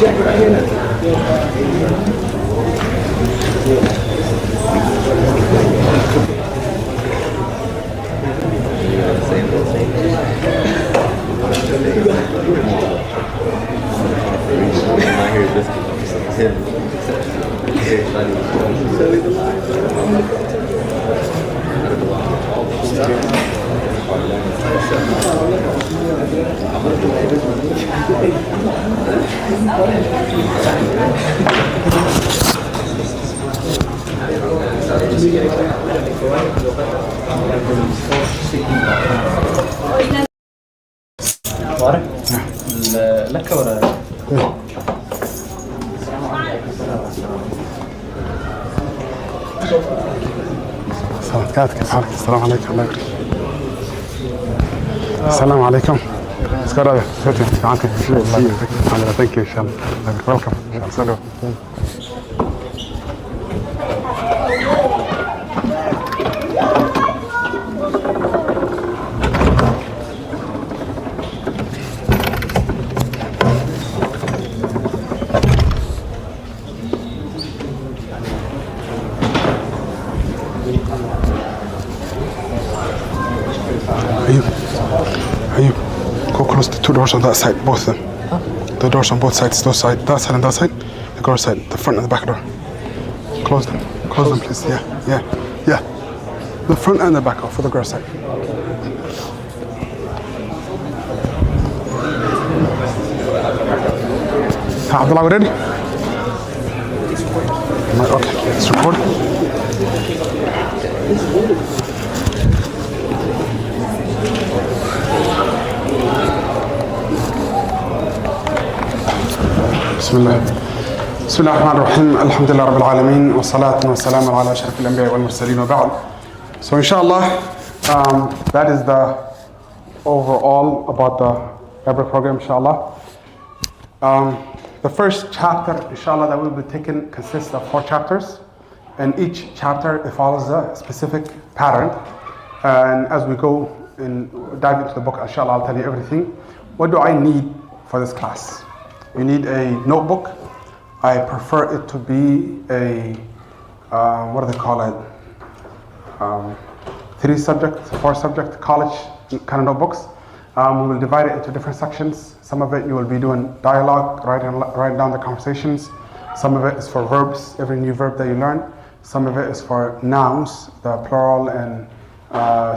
لك ولا كيف حالك؟ السلام عليكم. الله يبارك. السلام عليكم. اسكار عنك. الله يبارك. ثانك يو ان شاء الله. ويلكم. ان شاء الله. Go close the two doors on that side, both of them. The doors on both sides, those side, that side and that side. The girl side, the front and the back door. Close them, please. Yeah. The front and the back for the girl side. Abdullah, we ready? Okay, let's record. بسم الله الرحمن الرحيم. الحمد لله رب العالمين والصلاة والسلام على أشرف الأنبياء والمرسلين وبعد. So inshallah, that is the overall about the Arabic program, inshallah. The first chapter, inshallah, that will be taken consists of 4 chapters, and each chapter it follows a specific pattern. And as we go and dive into the book, inshallah, I'll tell you everything. What do I need for this class? You need a notebook. I prefer it to be a, what do they call it? 3 subject, 4 subject, college kind of notebooks. We will divide it into different sections. Some of it you will be doing dialogue, writing down the conversations. Some of it is for verbs, every new verb that you learn. Some of it is for nouns, the plural and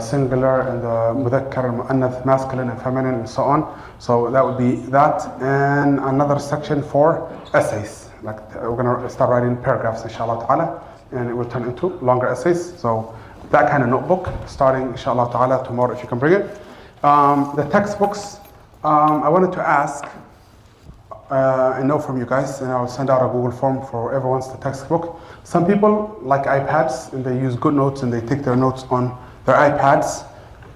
singular and the mudhakkar and mu'annath, masculine and feminine and so on. So that would be that. And another section for essays. Like we're going to start writing paragraphs inshallah ta'ala, and it will turn into longer essays. So that kind of notebook starting inshallah ta'ala tomorrow if you can bring it. The textbooks, I wanted to ask and know from you guys, and I'll send out a Google form for everyone's textbook. Some people like iPads and they use GoodNotes and they take their notes on their iPads.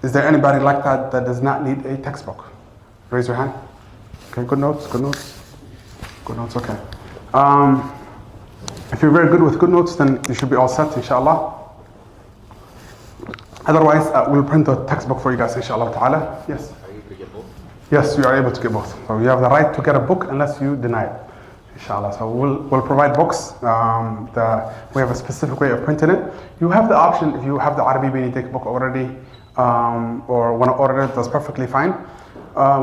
Is there anybody like that that does not need a textbook? Raise your hand. Okay, GoodNotes, okay. If you're very good with GoodNotes, then you should be all set, inshallah. Otherwise, we'll print a textbook for you guys, inshallah ta'ala. Yes? Are you able to get both? Yes, you are able to get both. So you have the right to get a book unless you deny it, inshallah. So we'll provide books. We have a specific way of printing it. You have the option, if you have the Arabi Bini book already, or want to order it, that's perfectly fine.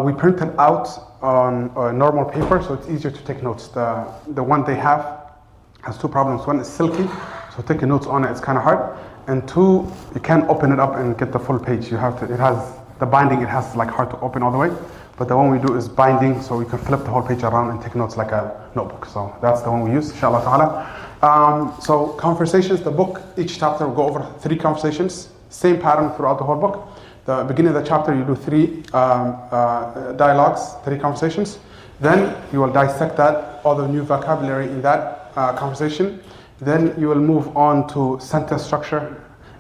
We print it out on normal paper, so it's easier to take notes. The one they have has 2 problems. One is silky, so taking notes on it is kind of hard. And 2, you can't open it up and get the full page. You have to. It has the binding. It has like hard to open all the way. But the one we do is binding, so we can flip the whole page around and take notes like a notebook. So that's the one we use, inshallah ta'ala. So conversations, the book, each chapter will go over 3 conversations. Same pattern throughout the whole book. The beginning of the chapter, you do 3 dialogues, 3 conversations. Then you will dissect that, all the new vocabulary in that conversation. Then you will move on to sentence structure,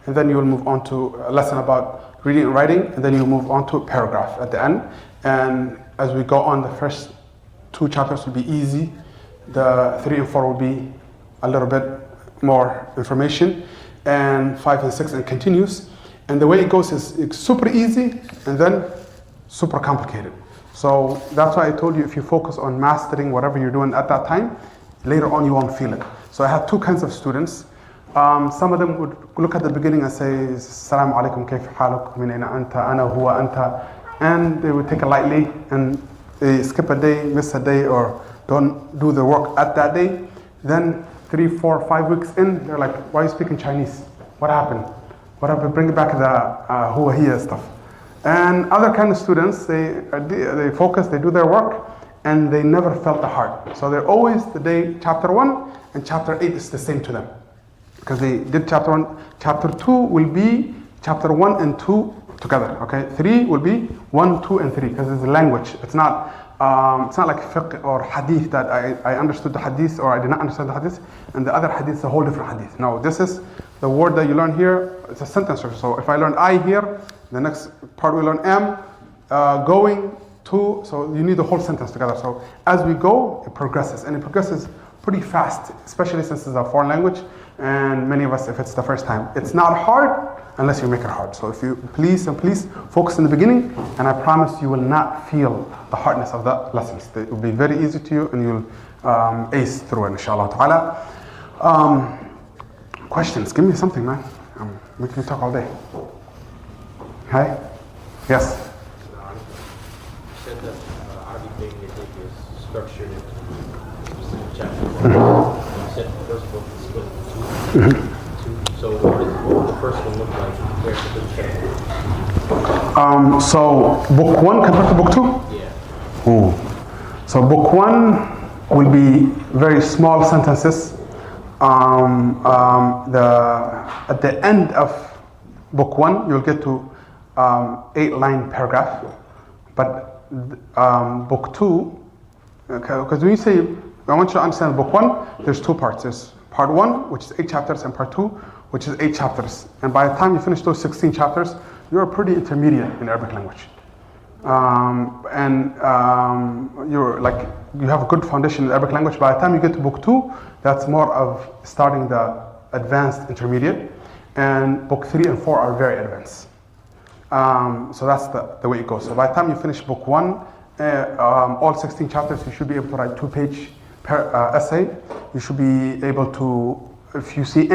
and then you will move on to a lesson about reading and writing, and then you move on to a paragraph at the end. And as we go on, the first 2 chapters will be easy. The 3 and 4 will be a little bit more information, and 5 and 6 and continues. And the way it goes is it's super easy and then super complicated. So that's why I told you, if you focus on mastering whatever you're doing at that time, later on you won't feel it. So I had two kinds of students. Some of them would look at the beginning and say, Assalamu alaikum, kayf haluk, min aina anta, ana huwa anta, and they would take it lightly and they skip a day, miss a day, or don't do the work at that day. Then 3, 4, 5 weeks in, they're like, why are you speaking Chinese? What happened? What happened? Bring back the huwa hiya stuff. And other kind of students, they focus, they do their work, and they never felt the heart. So they're always the day chapter 1 and chapter 8 is the same to them. Because they did chapter 1. Chapter 2 will be chapter 1 and 2 together. Okay, 3 will be 1, 2, and 3 because it's a language. It's not like fiqh or hadith that I understood the hadith or I did not understand the hadith, and the other hadith is a whole different hadith. No, this is the word that you learn here. It's a sentence structure. So if I learn I here, the next part we learn am, going to. So you need the whole sentence together. So as we go, it progresses, and it progresses pretty fast, especially since it's a foreign language. And many of us, if it's the first time, it's not hard unless you make it hard. So if you please focus in the beginning, and I promise you will not feel the hardness of the lessons. It will be very easy to you, and you'll ace through it, inshallah ta'ala. Questions? Give me something, man. We can talk all day. Hi? Yes? You said that Arabic language is structured into specific chapters. You said the first book is split into two. So what would the first one look like compared to the chapter? So book 1 compared to book 2? Yeah. Ooh. So book 1 will be very small sentences. At the end of book 1, you'll get to 8-line paragraph. But book 2, because when you say, I want you to understand book 1, there's 2 parts. There's part 1, which is 8 chapters, and part 2, which is 8 chapters. And by the time you finish those 16 chapters, you're pretty intermediate in Arabic language. You're like, you have a good foundation in Arabic language. By the time you get to book 2, that's more of starting the advanced intermediate. And book 3 and 4 are very advanced. So that's the way it goes. So by the time you finish book 1, all 16 chapters, you should be able to write 2-page essay. You should be able to, if you see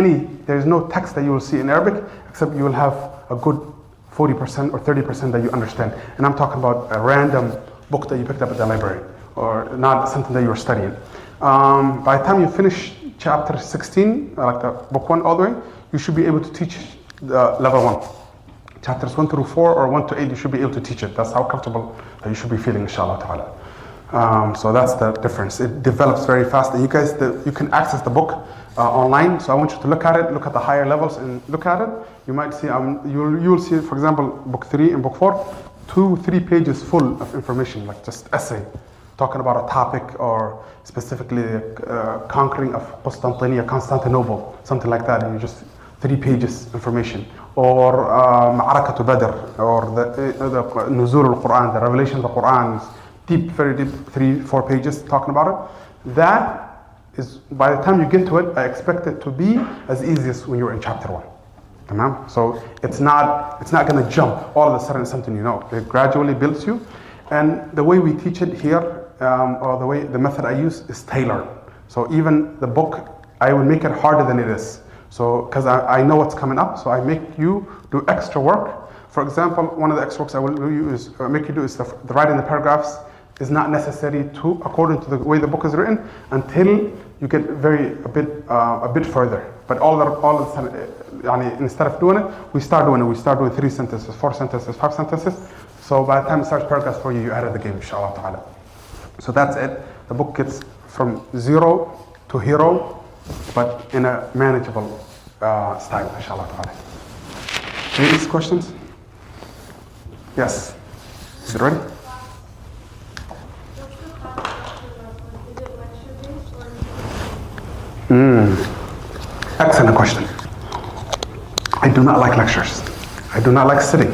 there's no text that you will see in Arabic, except you will have a good 40% or 30% that you understand. And I'm talking about a random book that you picked up at the library, or not something that you were studying. By the time you finish chapter 16, like the book 1 all the way, you should be able to teach the level 1. Chapters 1 through 4 or 1 to 8, you should be able to teach it. That's how comfortable that you should be feeling, inshallah ta'ala. So that's the difference. It develops very fast. And you guys, you can access the book online. So I want you to look at it, look at the higher levels and look at it. You might see, you'll see, for example, book 3 and book 4, 2-3 pages full of information, like just essay, talking about a topic or specifically conquering of Constantinople, something like that. And you just 3 pages information. Or Ma'arakatu Badr, or the Nuzul al-Quran, the revelation of the Quran, deep, very deep, 3-4 pages talking about it. That is, by the time you get to it, I expect it to be as easy as when you were in chapter 1. Tamam? So it's not going to jump all of a sudden something you know. It gradually builds you. And the way we teach it here, or the method I use is tailored. So even the book, I will make it harder than it is. So, because I know what's coming up, so I make you do extra work. For example, one of the extra works I will make you do is the writing the paragraphs is not necessary to, according to the way the book is written, until you get a bit further. But all of a sudden, instead of doing it, we start doing 3 sentences, 4 sentences, 5 sentences. So by the time it starts paragraph for you, you're out of the game, inshallah ta'ala. So that's it. The book gets from 0 to hero, but in a manageable style, inshallah ta'ala. Any questions? Yes. Is it ready? Excellent question. I do not like lectures. I do not like sitting.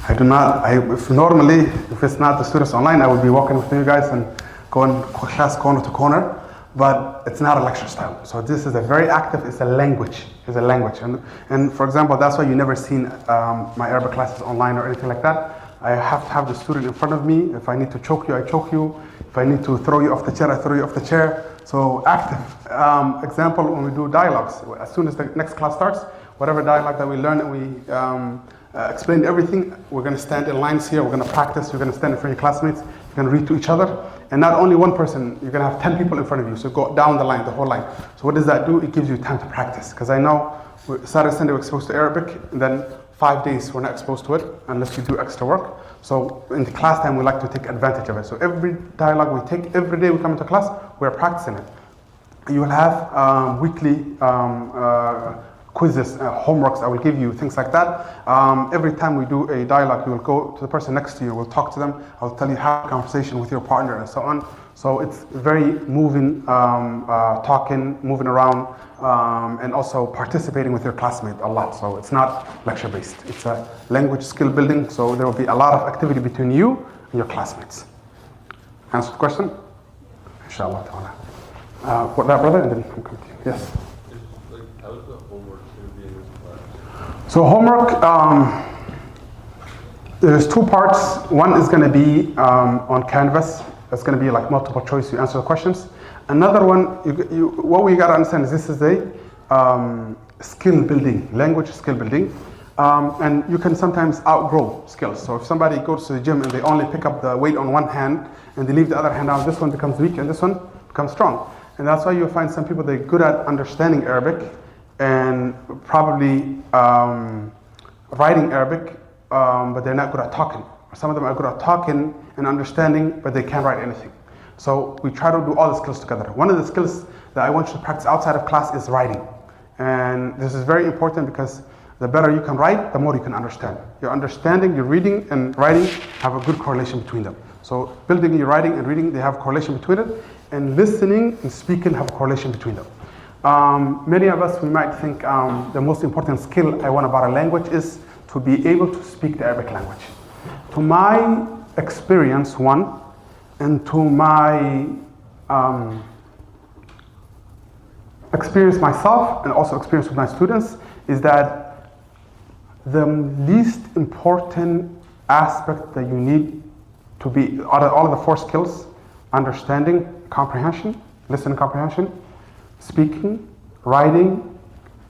If it's not the students online, I would be walking with you guys and going class corner to corner. But it's not a lecture style. So this is it's a language. It's a language. And for example, that's why you never seen my Arabic classes online or anything like that. I have to have the student in front of me. If I need to choke you, I choke you. If I need to throw you off the chair, I throw you off the chair. So active. Example, when we do dialogues, as soon as the next class starts, whatever dialogue that we learn and we explain everything, we're going to stand in lines here, we're going to practice, you're going to stand in front of your classmates, you're going to read to each other. And not only one person, you're going to have 10 people in front of you. So go down the line, the whole line. So what does that do? It gives you time to practice. Because I know Saturday, Sunday we're exposed to Arabic, and then 5 days we're not exposed to it unless you do extra work. So in the class time, we like to take advantage of it. So every dialogue we take, every day we come into class, we're practicing it. You will have weekly quizzes, homeworks I will give you, things like that. Every time we do a dialogue, you will go to the person next to you, we'll talk to them, I'll tell you how a conversation with your partner and so on. So it's very moving, talking, moving around, and also participating with your classmate a lot. So it's not lecture based, it's a language skill building. So there will be a lot of activity between you and your classmates. Answer the question? Inshallah ta'ala. What that, brother? And then I'm coming to you. Yes. How is the homework going to be in this class? So homework, there's two parts. One is going to be on Canvas. That's going to be like multiple choice. You answer the questions. Another one, what we got to understand is this is a skill building, language skill building. And you can sometimes outgrow skills. So if somebody goes to the gym and they only pick up the weight on one hand and they leave the other hand out, this one becomes weak and this one becomes strong. And that's why you'll find some people, they're good at understanding Arabic and probably writing Arabic, but they're not good at talking. Some of them are good at talking and understanding, but they can't write anything. So we try to do all the skills together. One of the skills that I want you to practice outside of class is writing. And this is very important because the better you can write, the more you can understand. Your understanding, your reading and writing have a good correlation between them. So building your writing and reading, they have a correlation between it. And listening and speaking have a correlation between them. Many of us, we might think the most important skill I want about a language is to be able to speak the Arabic language. To my experience, one, and to my experience myself and also experience with my students, is that the least important aspect that you need to be, all of the four skills, understanding, comprehension, listening comprehension, speaking, writing,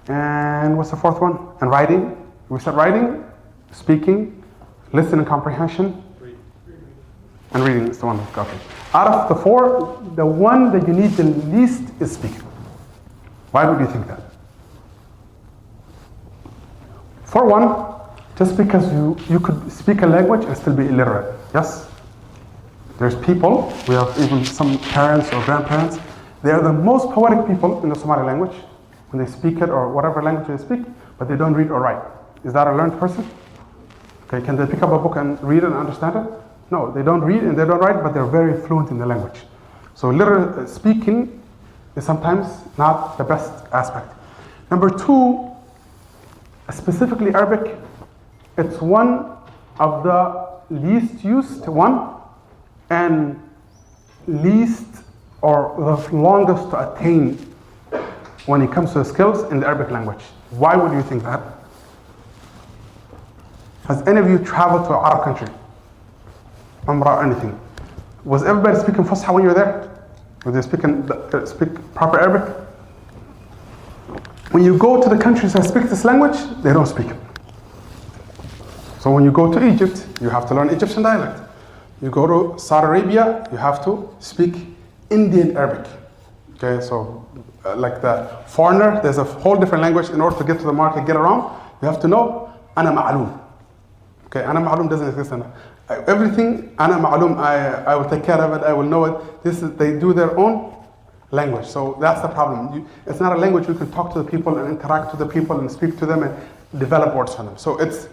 and what's the fourth one? And writing. We said writing, speaking, listening comprehension, and reading is the one. Okay. Out of the four, the one that you need the least is speaking. Why would you think that? For one, just because you could speak a language and still be illiterate. Yes? There's people, we have even some parents or grandparents, they are the most poetic people in the Somali language when they speak it or whatever language they speak, but they don't read or write. Is that a learned person? Okay, can they pick up a book and read it and understand it? No, they don't read and they don't write, but they're very fluent in the language. So literally speaking is sometimes not the best aspect. Number two, specifically Arabic, it's one of the least used one and least or the longest to attain when it comes to skills in the Arabic language. Why would you think that? Has any of you traveled to an Arab country? Umrah or anything? Was everybody speaking Fusha when you were there? Were they speak proper Arabic? When you go to the countries that speak this language, they don't speak it. So when you go to Egypt, you have to learn Egyptian dialect. You go to Saudi Arabia, you have to speak Indian Arabic. Okay, so like the foreigner, there's a whole different language. In order to get to the market, get around, you have to know Ana Ma'aloom. Okay, Ana Ma'aloom doesn't exist. Everything, Ana Ma'aloom, I will take care of it, I will know it. They do their own language. So that's the problem. It's not a language you can talk to the people and interact with the people and speak to them and develop words for them. So it's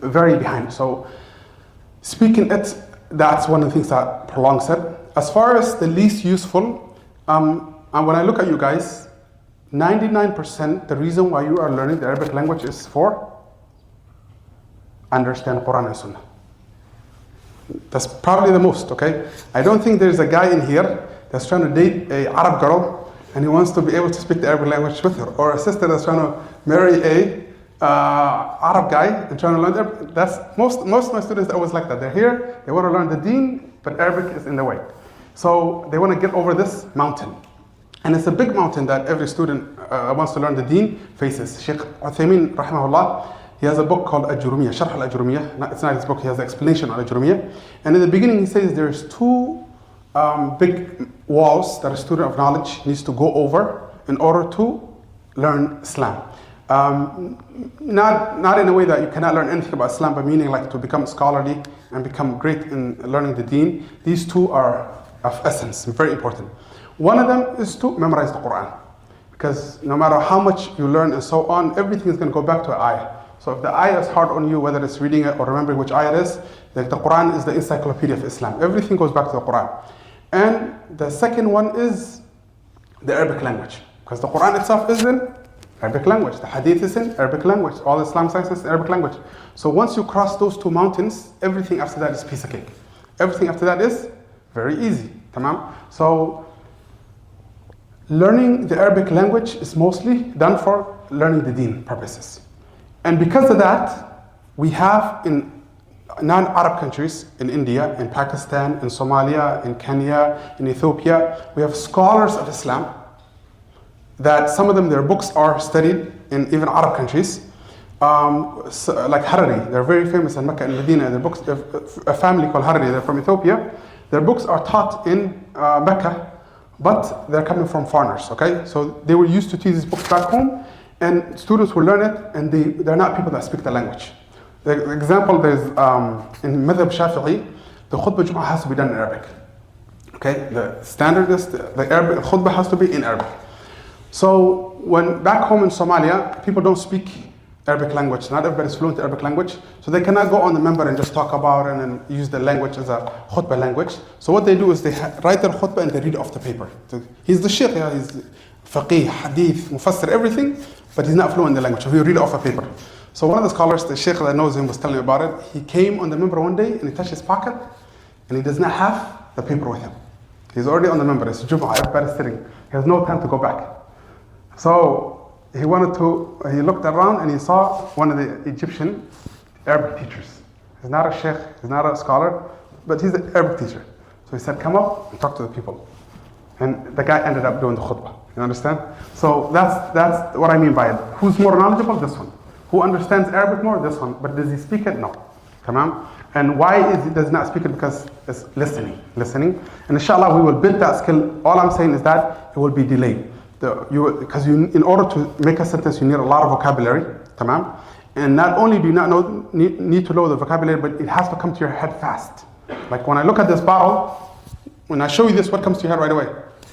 very behind. So speaking it, that's one of the things that prolongs it. As far as the least useful, and when I look at you guys, 99% the reason why you are learning the Arabic language is for understand Quran and Sunnah. That's probably the most, okay? I don't think there's a guy in here that's trying to date a Arab girl and he wants to be able to speak the Arabic language with her, or a sister that's trying to marry a Arab guy and trying to learn Arabic. That's most of my students are always like that. They're here, they want to learn the deen, but Arabic is in the way. So they want to get over this mountain. And it's a big mountain that every student wants to learn the deen faces. Sheikh Uthaymeen, rahimahullah, he has a book called Al-Jurumiyya, Sharh Al-Jurumiyya. It's not his book, he has the explanation on Al-Jurumiyya. And in the beginning he says there's two big walls that a student of knowledge needs to go over in order to learn Islam. Not in a way that you cannot learn anything about Islam, but meaning like to become scholarly and become great in learning the deen. These two are of essence, very important. One of them is to memorize the Quran. Because no matter how much you learn and so on, everything is going to go back to an ayah. So if the ayah is hard on you, whether it's reading it or remembering which ayah it is, like the Quran is the encyclopedia of Islam. Everything goes back to the Quran. And the second one is the Arabic language. Because the Quran itself is in Arabic language. The Hadith is in Arabic language. All Islam science is in Arabic language. So once you cross those two mountains, everything after that is piece of cake. Everything after that is very easy. Tamam? So learning the Arabic language is mostly done for learning the deen purposes. And because of that, we have in non-Arab countries, in India, in Pakistan, in Somalia, in Kenya, in Ethiopia, we have scholars of Islam that some of them, their books are studied in even Arab countries. Like Harari, they're very famous in Mecca and Medina. Their books, a family called Harari, they're from Ethiopia. Their books are taught in Mecca, but they're coming from foreigners, okay? So they were used to teach these books back home, and students will learn it, and they're not people that speak the language. The example, there's in Madhab Shafi'i, the khutbah Jum'ah has to be done in Arabic. Okay, the standard is the Arabic khutbah has to be in Arabic. So when back home in Somalia, people don't speak Arabic language. Not everybody's fluent in Arabic language, so they cannot go on the member and just talk about it and use the language as a khutbah language. So what they do is they write their khutbah and they read it off the paper. So he's the sheikh, yeah, he's faqih, hadith, mufassir, everything, but he's not fluent in the language, so he read it off a paper. So one of the scholars, the sheikh that knows him, was telling me about it. He came on the member one day and he touched his pocket and he does not have the paper with him. He's already on the member, it's Jum'ah, everybody's sitting. He has no time to go back. So he looked around and he saw one of the Egyptian Arabic teachers. He's not a sheikh, he's not a scholar, but he's an Arabic teacher. So he said, come up and talk to the people. And the guy ended up doing the khutbah, you understand? So that's what I mean by it. Who's more knowledgeable? This one. Who understands Arabic more? This one. But does he speak it? No. Tamam? And why does he not speak it? Because it's listening. And inshallah we will build that skill. All I'm saying is that it will be delayed. Because in order to make a sentence, you need a lot of vocabulary. Tamam? And not only do you not need to know the vocabulary, but it has to come to your head fast. Like when I look at this bottle, when I show you this, what comes to your head right away?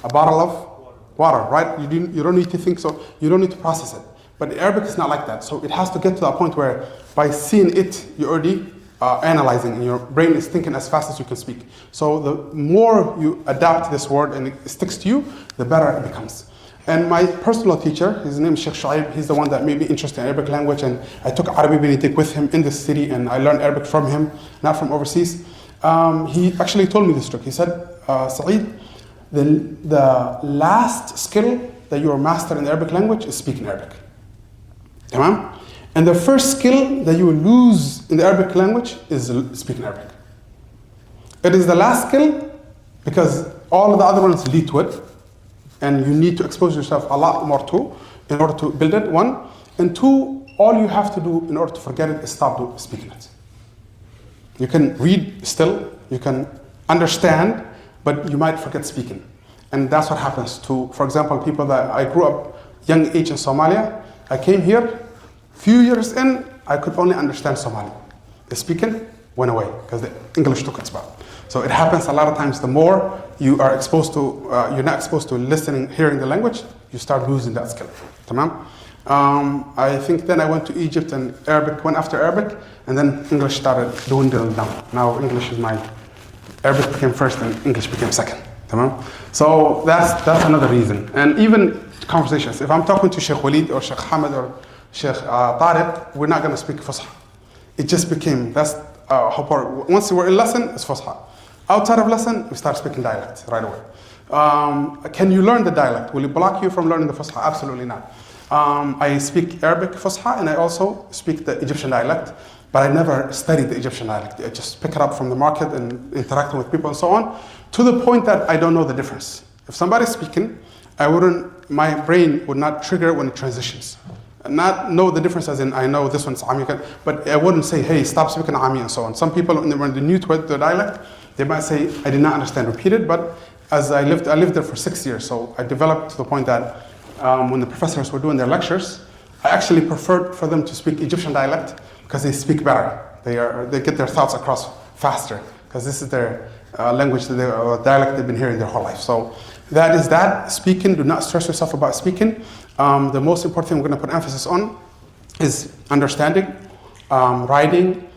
A bottle of water, right? You don't need to think, so you don't need to process it. But Arabic is not like that. So it has to get to that point where by seeing it, you're already analyzing and your brain is thinking as fast as you can speak. So the more you adapt this word and it sticks to you, the better it becomes. And my personal teacher, his name is Sheikh Shuaib, he's the one that made me interested in Arabic language, and I took Arabic Benedict with him in this city and I learned Arabic from him, not from overseas. He actually told me this trick. He said, Saeed, the last skill that you are master in the Arabic language is speaking Arabic. Tamam? And the first skill that you will lose in the Arabic language is speaking Arabic. It is the last skill because all of the other ones lead to it, and you need to expose yourself a lot more to in order to build it, one. And two, all you have to do in order to forget it is stop speaking it. You can read still, you can understand, but you might forget speaking. And that's what happens to, for example, people that I grew up young age in Somalia. I came here, few years in, I could only understand Somali. The speaking went away because the English took its spot. So it happens a lot of times. The more you are exposed to, you're not exposed to listening, hearing the language, you start losing that skill. Tamam? I think then I went to Egypt and Arabic went after Arabic, and then English started dwindling down. Now English is Arabic became first and English became second. Tamam? So that's another reason. And even conversations. If I'm talking to Sheikh Walid or Sheikh Hamad or Sheikh Tariq, we're not going to speak Fusha. It just became, that's how part. Once we're in lesson, it's Fusha. Outside of lesson, we start speaking dialect right away. Can you learn the dialect? Will it block you from learning the Fusha? Absolutely not. I speak Arabic Fusha and I also speak the Egyptian dialect, but I never studied the Egyptian dialect. I just pick it up from the market and interacting with people and so on, to the point that I don't know the difference. If somebody's speaking, my brain would not trigger when it transitions. And not know the difference as in, I know this one's Ami, but I wouldn't say, hey, stop speaking Ami and so on. Some people, when they're new to the dialect, they might say, I did not understand, repeat it, but as I lived there for 6 years, so I developed to the point that when the professors were doing their lectures, I actually preferred for them to speak Egyptian dialect because they speak better. They get their thoughts across faster because this is their language, dialect they've been hearing their whole life. So that is that. Speaking, do not stress yourself about speaking. The most important thing we're going to put emphasis on is understanding, writing,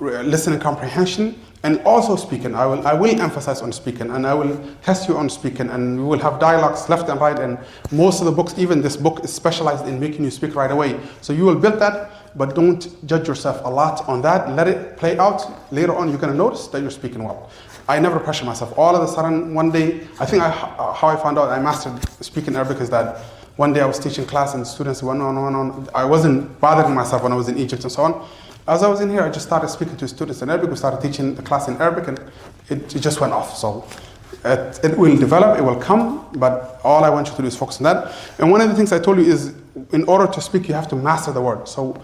listening comprehension, and also speaking. I will emphasize on speaking, and I will test you on speaking, and we will have dialogues left and right, and most of the books, even this book, is specialized in making you speak right away. So you will build that, but don't judge yourself a lot on that. Let it play out. Later on, you're going to notice that you're speaking well. I never pressure myself. All of a sudden, one day, I think how I found out I mastered speaking Arabic is that one day I was teaching class and students went on. I wasn't bothering myself when I was in Egypt and so on. As I was in here, I just started speaking to students in Arabic. We started teaching the class in Arabic, and it just went off. So it will develop, it will come, but all I want you to do is focus on that. And one of the things I told you is, in order to speak, you have to master the word. So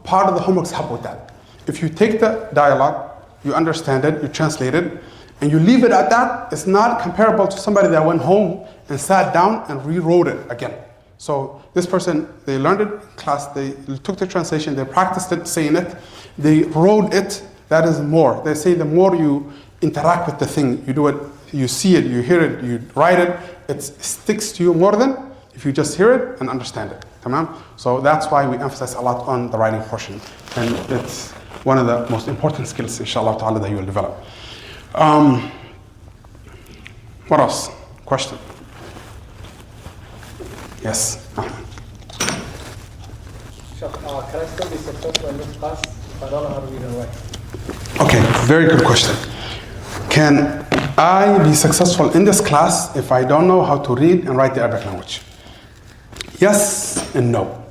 part of the homeworks help with that. If you take the dialogue, you understand it, you translate it, and you leave it at that, it's not comparable to somebody that went home and sat down and rewrote it again. So this person, they learned it in class, they took the translation, they practiced it, saying it, they wrote it. That is more. They say the more you interact with the thing, you do it, you see it, you hear it, you write it, it sticks to you more than if you just hear it and understand it. Tamam? So that's why we emphasize a lot on the writing portion. And it's one of the most important skills, inshallah ta'ala, that you will develop. What else? Question? Yes. Can I still be successful in this class if I don't know how to read and write? Okay, very good question. Can I be successful in this class if I don't know how to read and write the Arabic language? Yes and no.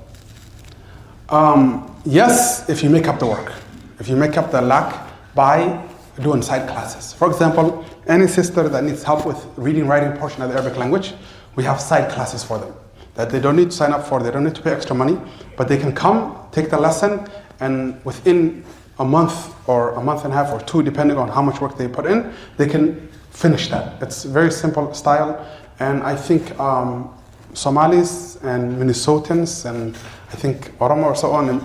Yes, if you make up the work. If you make up the lack by doing side classes. For example, any sister that needs help with reading, writing portion of the Arabic language, we have side classes for them that they don't need to sign up for, they don't need to pay extra money, but they can come, take the lesson, and within a month or a month and a half or two, depending on how much work they put in, they can finish that. It's very simple style, and I think Somalis and Minnesotans and I think Oromo or so on in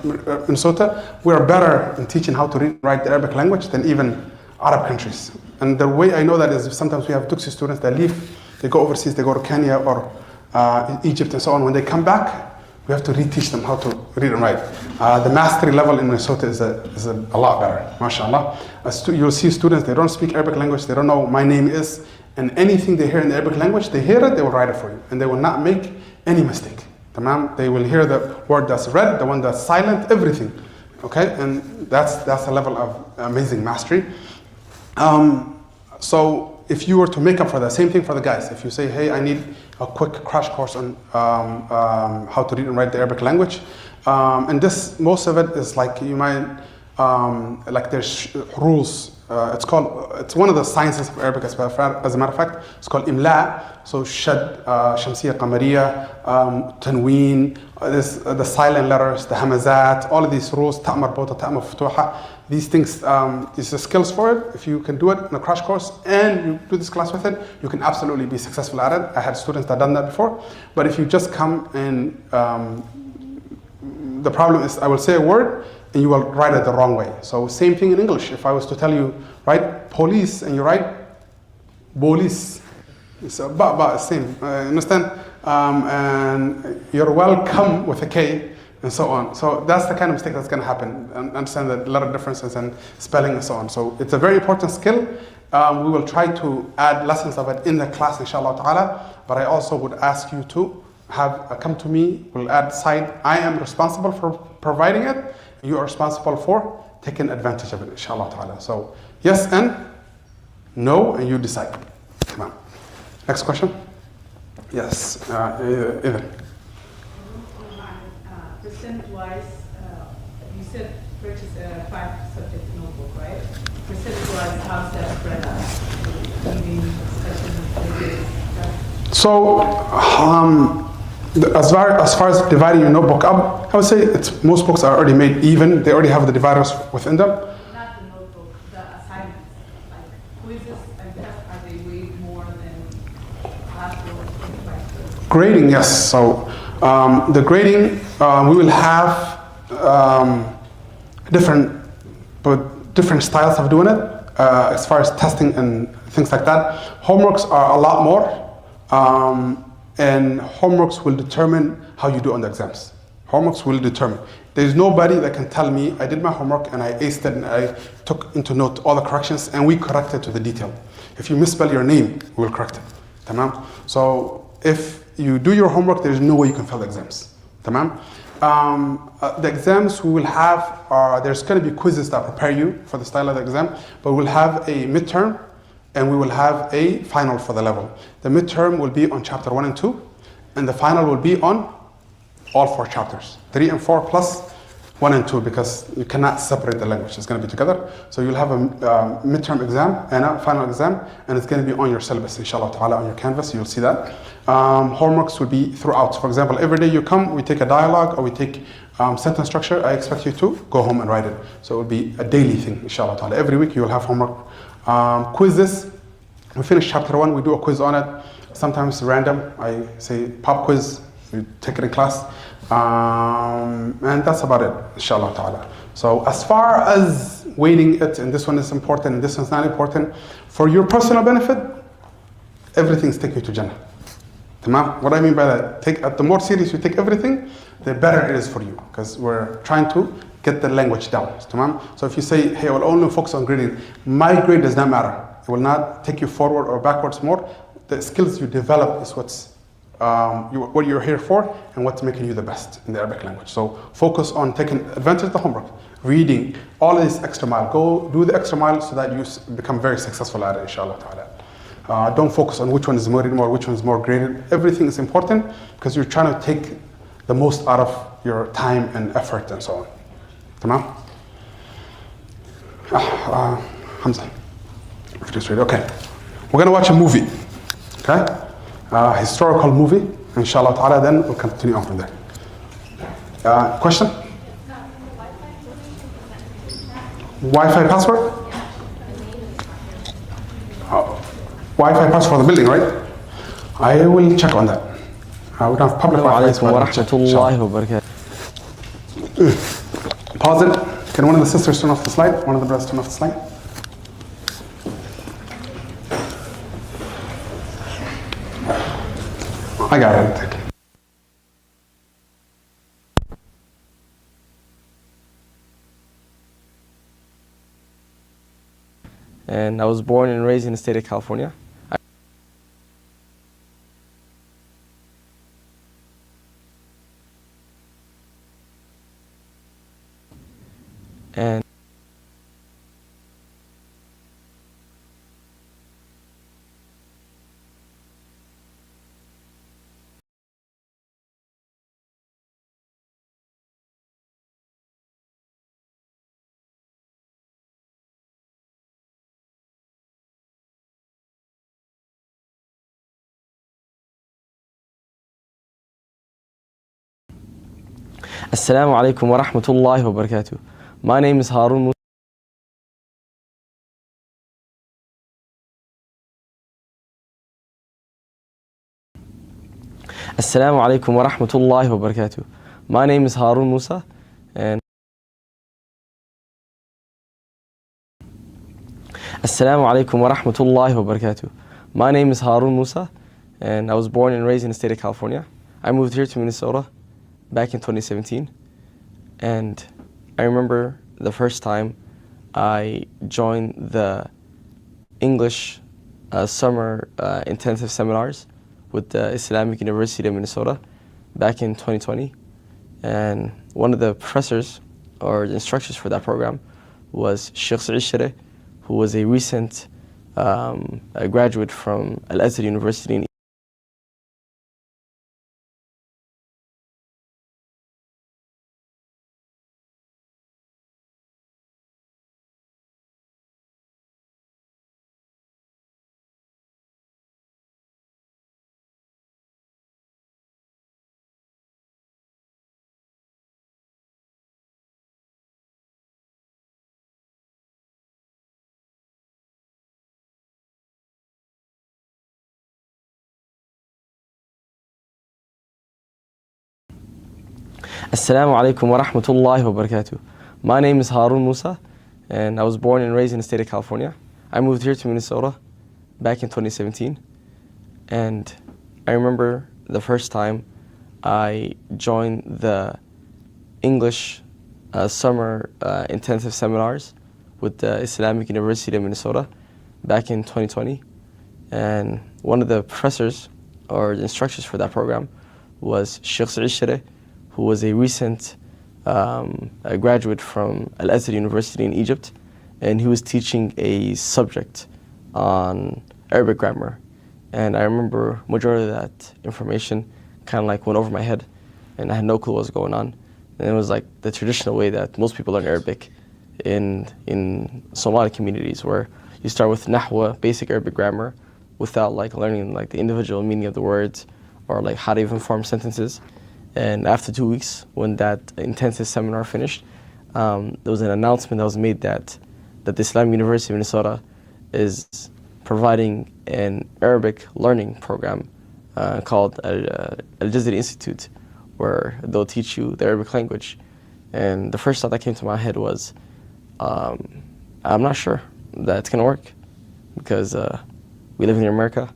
Minnesota, we are better in teaching how to read and write the Arabic language than even Arab countries. And the way I know that is sometimes we have Duxi students that leave, they go overseas, they go to Kenya or Egypt and so on. When they come back, we have to reteach them how to read and write. The mastery level in Minnesota is a lot better, mashallah. You'll see students, they don't speak Arabic language, they don't know my name is, and anything they hear in the Arabic language, they hear it, they will write it for you, and they will not make any mistake. Tamam? They will hear the word that's read, the one that's silent, everything. Okay, and that's a level of amazing mastery. So if you were to make up for that, same thing for the guys. If you say, hey, I need a quick crash course on how to read and write the Arabic language, and this, most of it is like you might, like there's rules. It's one of the sciences of Arabic as a matter of fact. It's called imla. So shad, shamsiya, qamariya, tanween, the silent letters, the hamazat, all of these rules, ta' marbota, ta' maftuha. These things, these are skills for it. If you can do it in a crash course and you do this class with it, you can absolutely be successful at it. I had students that done that before. But if you just come and the problem is I will say a word and you will write it the wrong way. So same thing in English. If I was to tell you, write police and you write police, it's a ba, same, understand? And you're welcome with a K and so on. So that's the kind of mistake that's going to happen. And understand the letter differences and spelling and so on. So it's a very important skill. We will try to add lessons of it in the class, inshallah ta'ala. But I also would ask you to come to me, we'll add side. I am responsible for providing it. You are responsible for taking advantage of it, inshallah ta'ala. So yes and no, and you decide. Come on. Next question. Yes, Ethan. percentage-wise, you said purchase a 5-subject notebook, right? Percentage-wise, how's that spread out? Reading, discussion, So, as far as dividing your notebook up, I would say most books are already made even. They already have the dividers within them. not the notebook, the assignments, like quizzes and tests, are they way more than classroom? Grading, yes. So the grading, we will have different styles of doing it as far as testing and things like that. Homeworks are a lot more. And homeworks will determine how you do on the exams. Homeworks will determine. There's nobody that can tell me, I did my homework and I aced it and I took into note all the corrections and we corrected to the detail. If you misspell your name, we will correct it. Tamam? So if you do your homework, there's no way you can fail the exams. Tamam? The exams we will have, there's going to be quizzes that prepare you for the style of the exam, but we'll have a midterm and we will have a final for the level. The midterm will be on chapter 1 and 2, and the final will be on all 4 chapters, 3 and 4 plus 1 and 2, because you cannot separate the language. It's going to be together. So you'll have a midterm exam and a final exam, and it's going to be on your syllabus, inshallah ta'ala, on your canvas. You'll see that. Homeworks will be throughout. For example, every day you come, we take a dialogue or we take sentence structure. I expect you to go home and write it. So it will be a daily thing, inshallah ta'ala. Every week you will have homework. Quizzes, we finish chapter 1, we do a quiz on it. Sometimes random, I say pop quiz, we take it in class. And that's about it, inshallah ta'ala. So as far as weighting it, and this one is important and this one's not important, for your personal benefit, everything's taking you to Jannah. Tamam? What I mean by that, the more serious you take everything, the better it is for you, because we're trying to get the language down. Tamam? So if you say, hey, I will only focus on grading, my grade does not matter. It will not take you forward or backwards more. The skills you develop is what you're here for and what's making you the best in the Arabic language. So focus on taking advantage of the homework, reading, all of this extra mile. Go do the extra mile so that you become very successful at it, inshallah ta'ala. Don't focus on which one is more, which one is more graded. Everything is important because you're trying to take the most out of your time and effort and so on. Tamam? Hamza. Okay. We're going to watch a movie. Okay? Historical movie. Inshallah ta'ala, then we'll continue on from there. Question? Wi-Fi password? Wi-Fi password for the building, right? I will check on that. We don't have public Wi-Fi. Pause it. Can one of the sisters turn off the slide? One of the brothers turn off the slide? I got it. Thank you. And I was born and raised in the state of California. And Assalamu alaikum wa rahmatullahi wa barakatuh. My name is Harun. Assalamu alaikum wa rahmatullahi wa barakatuh. My name is Harun Musa, and Assalamu alaikum wa rahmatullahi wa barakatuh. My name is Harun Musa, and I was born and raised in the state of California. I moved here to Minnesota back in 2017, and I remember the first time I joined the English summer intensive seminars with the Islamic University of Minnesota back in 2020. And one of the professors or the instructors for that program was Sheikh Sa'id, who was a recent graduate from Al-Azhar University in Assalamu alaikum wa rahmatullahi wa barakatuh. My name is Harun Musa, and I was born and raised in the state of California. I moved here to Minnesota back in 2017, and I remember the first time I joined the English summer intensive seminars with the Islamic University of Minnesota back in 2020. And one of the professors or the instructors for that program was Sheikh Al-Surayh, who was a recent a graduate from Al-Azhar University in Egypt, and he was teaching a subject on Arabic grammar. And I remember majority of that information kind of like went over my head, and I had no clue what was going on. And it was like the traditional way that most people learn Arabic in Somali communities, where you start with nahwa, basic Arabic grammar, without like learning like the individual meaning of the words or like how to even form sentences. And after 2 weeks, when that intensive seminar finished, there was an announcement that was made that the Islamic University of Minnesota is providing an Arabic learning program called Al-Jazari Institute, where they'll teach you the Arabic language. And the first thought that came to my head was, I'm not sure that it's going to work, because we live in America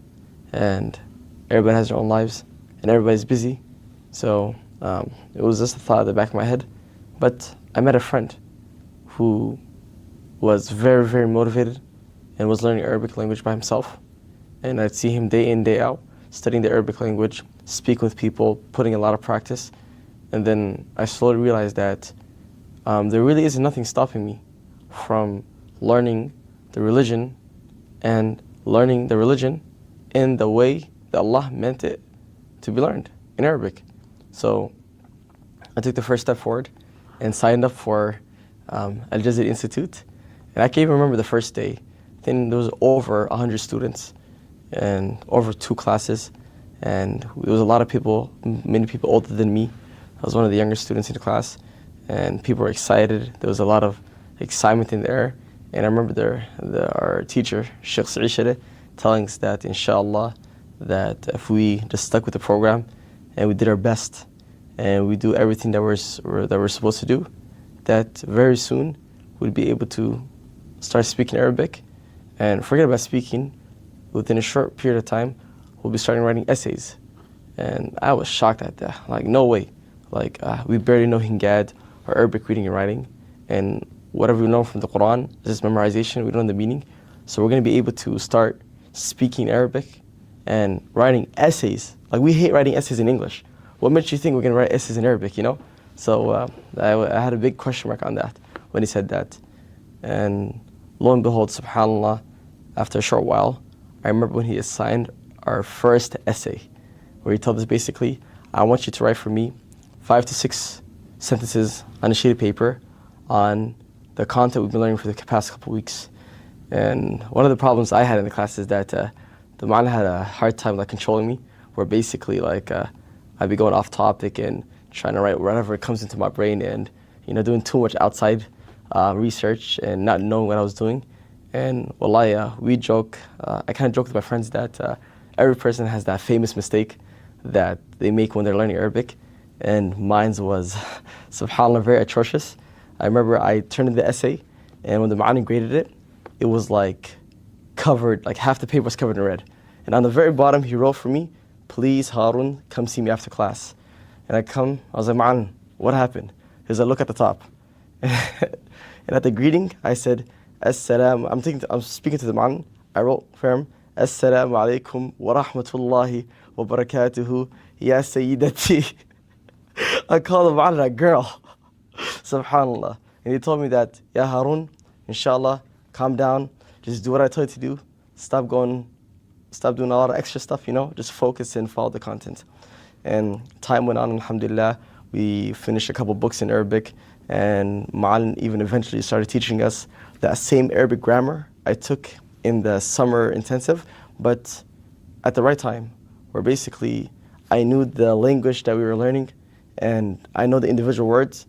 and everybody has their own lives and everybody's busy. So it was just a thought at the back of my head. But I met a friend who was very, very motivated and was learning Arabic language by himself. And I'd see him day in, day out, studying the Arabic language, speaking with people, putting a lot of practice. And then I slowly realized that there really is nothing stopping me from learning the religion and learning the religion in the way that Allah meant it to be learned, in Arabic. So I took the first step forward and signed up for Al-Jazari Institute. And I can even remember the first day. I think there was over 100 students and over 2 classes. And there was a lot of people, many people older than me. I was one of the younger students in the class. And people were excited. There was a lot of excitement in the air. And I remember our teacher, Sheikh Al-Surayh, telling us that, inshallah, that if we just stuck with the program and we did our best and we do everything that we're supposed to do, that very soon we'd be able to start speaking Arabic. And forget about speaking, within a short period of time, we'll be starting writing essays. And I was shocked at that. Like, no way. Like, we barely know Hingad or Arabic reading and writing. And whatever we know from the Quran is just memorization. We don't know the meaning. So we're going to be able to start speaking Arabic and writing essays. Like, we hate writing essays in English. What makes you think we're going to write essays in Arabic, you know? So I had a big question mark on that when he said that. And lo and behold, subhanAllah, after a short while, I remember when he assigned our first essay, where he told us basically, I want you to write for me 5 to 6 sentences on a sheet of paper on the content we've been learning for the past couple weeks. And one of the problems I had in the class is that the man had a hard time like controlling me, where basically like I'd be going off topic and trying to write whatever comes into my brain, and doing too much outside research and not knowing what I was doing. And wallahi, we joke, I kind of joke with my friends that every person has that famous mistake that they make when they're learning Arabic, and mine was, subhanAllah, very atrocious. I remember I turned in the essay, and when the ma'ani graded it, it was like covered, like half the paper was covered in red. And on the very bottom, he wrote for me, please, Harun, come see me after class. And I was like, ma'an, what happened? He was like, look at the top. And at the greeting, I said, As-salam, I'm speaking to the ma'an. I wrote for him, As-salamu alaykum wa rahmatullahi wa barakatuhu, ya sayyidati. I called the ma'an a girl. Subhanallah. And he told me that, Ya Harun, inshallah, calm down, just do what I told you to do, stop doing a lot of extra stuff, just focus and follow the content. And time went on, alhamdulillah, we finished a couple books in Arabic, and Ma'an even eventually started teaching us that same Arabic grammar I took in the summer intensive, but at the right time, where basically I knew the language that we were learning, and I know the individual words,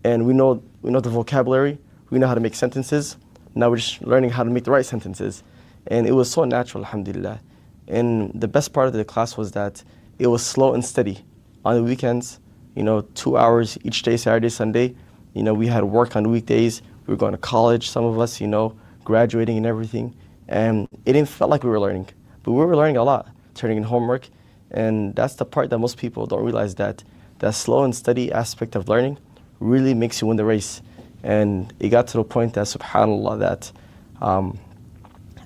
and we know the vocabulary, we know how to make sentences. Now we're just learning how to make the right sentences. And it was so natural, alhamdulillah. And the best part of the class was that it was slow and steady. On the weekends, 2 hours each day, Saturday, Sunday. We had work on weekdays. We were going to college, some of us, graduating and everything. And it didn't feel like we were learning, but we were learning a lot, turning in homework. And that's the part that most people don't realize, that slow and steady aspect of learning really makes you win the race. And it got to the point that, subhanAllah, that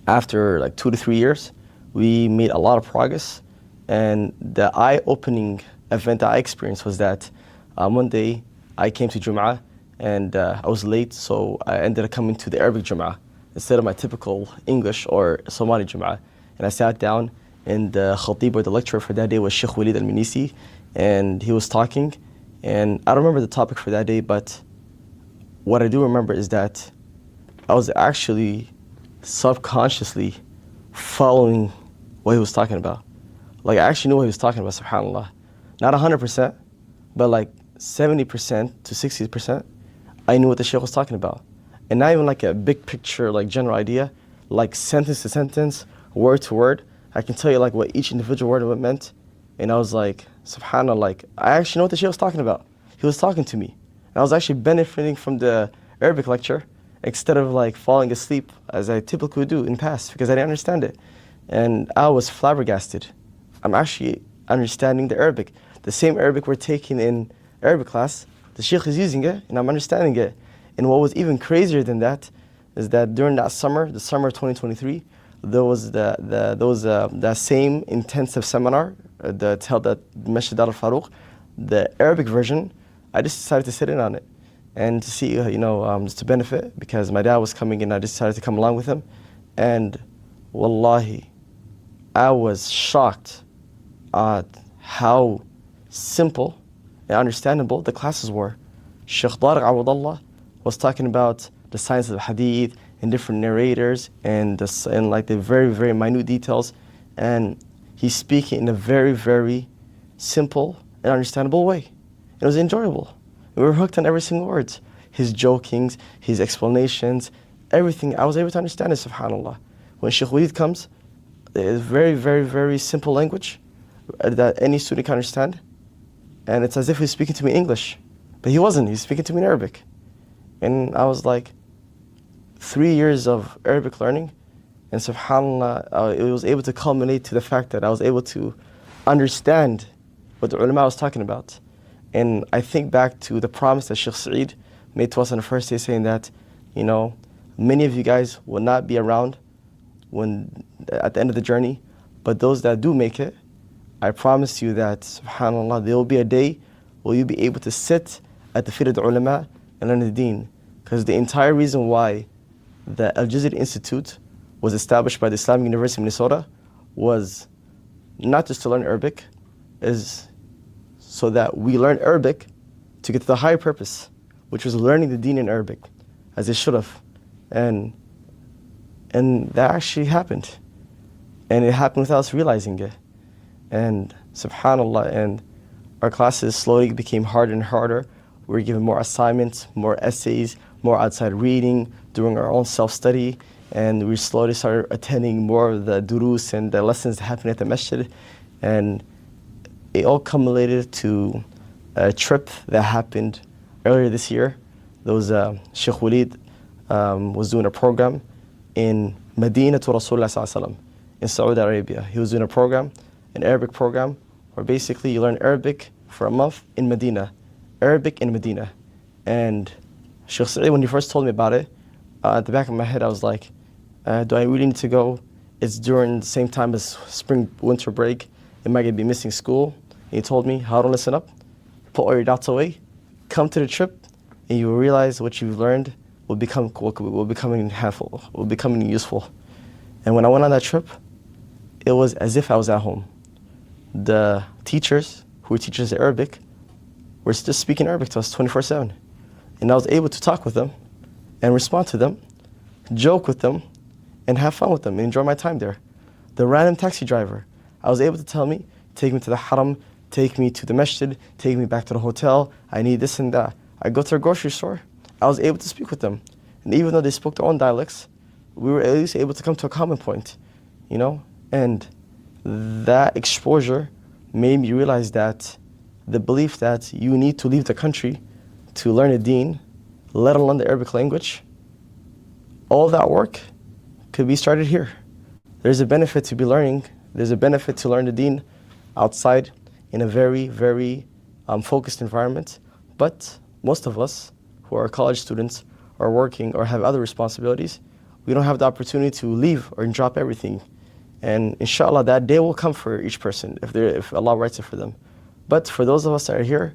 after like 2 to 3 years, we made a lot of progress. And the eye-opening event that I experienced was that one day I came to Jum'ah and I was late, so I ended up coming to the Arabic Jum'ah instead of my typical English or Somali Jum'ah. And I sat down, and the khatib, or the lecturer for that day, was Sheikh Walid al-Minisi, and he was talking. And I don't remember the topic for that day, but what I do remember is that I was actually subconsciously following what he was talking about. Like, I actually knew what he was talking about, subhanAllah. Not 100%, but like 70% to 60%, I knew what the Shaykh was talking about. And not even like a big picture, like general idea, like sentence to sentence, word to word. I can tell you like what each individual word of it meant. And I was like, subhanAllah, like, I actually know what the Shaykh was talking about. He was talking to me. And I was actually benefiting from the Arabic lecture instead of like falling asleep as I typically would do in past, because I didn't understand it. And I was flabbergasted. I'm actually understanding the Arabic. The same Arabic we're taking in Arabic class, the Shaykh is using it, and I'm understanding it. And what was even crazier than that is that during that summer, the summer of 2023, there was that same intensive seminar that's held at Masjid Dar Al-Farooq, the Arabic version. I just decided to sit in on it and to see, just to benefit, because my dad was coming and I decided to come along with him. And wallahi, I was shocked at how simple and understandable the classes were. Sheikh Dar Al-Farooq was talking about the science of hadith and different narrators and like the very, very minute details. And he's speaking in a very, very simple and understandable way. It was enjoyable. We were hooked on every single word. His jokings, his explanations, everything. I was able to understand it, subhanAllah. When Sheikh Walid comes, it's very, very, very simple language that any student can understand. And it's as if he's speaking to me in English. But he wasn't. He's speaking to me in Arabic. And I was like, 3 years of Arabic learning. And subhanAllah, it was able to culminate to the fact that I was able to understand what the ulama was talking about. And I think back to the promise that Sheikh Saeed made to us on the first day, saying that, many of you guys will not be around at the end of the journey, but those that do make it, I promise you that, subhanAllah, there will be a day where you'll be able to sit at the feet of the ulama and learn the deen. Because the entire reason why the Al-Jazir Institute was established by the Islamic University of Minnesota was not just to learn Arabic, is so that we learn Arabic to get to the higher purpose, which was learning the deen in Arabic, as it should have. And that actually happened. And it happened without us realizing it. And subhanAllah, and our classes slowly became harder and harder. We were given more assignments, more essays, more outside reading, doing our own self-study, and we slowly started attending more of the durus and the lessons that happened at the masjid. And it all culminated to a trip that happened earlier this year. There was Sheikh Walid was doing a program in Medina to Rasulullah Sallallahu Alaihi Wasallam in Saudi Arabia. He was doing a program, an Arabic program, where basically you learn Arabic for a month in Medina. Arabic in Medina. And Sheikh Saeed, when he first told me about it, at the back of my head I was like, do I really need to go? It's during the same time as spring, winter break. Am I going to be missing school? And he told me, Harun, listen up, put all your doubts away, come to the trip, and you will realize what you've learned will becoming handful, will becoming useful. And when I went on that trip, it was as if I was at home. The teachers, who were teachers of Arabic, were just speaking Arabic to us 24/7. And I was able to talk with them and respond to them, joke with them, and have fun with them and enjoy my time there. The random taxi driver, I was able to tell me, take me to the haram, take me to the masjid, take me back to the hotel, I need this and that. I go to a grocery store, I was able to speak with them. And even though they spoke their own dialects, we were at least able to come to a common point, And that exposure made me realize that the belief that you need to leave the country to learn a deen, let alone the Arabic language, all that work could be started here. There's a benefit to be learning. There's a benefit to learn the deen outside in a very, very focused environment. But most of us who are college students or working or have other responsibilities, we don't have the opportunity to leave or drop everything. And inshallah, that day will come for each person if Allah writes it for them. But for those of us that are here,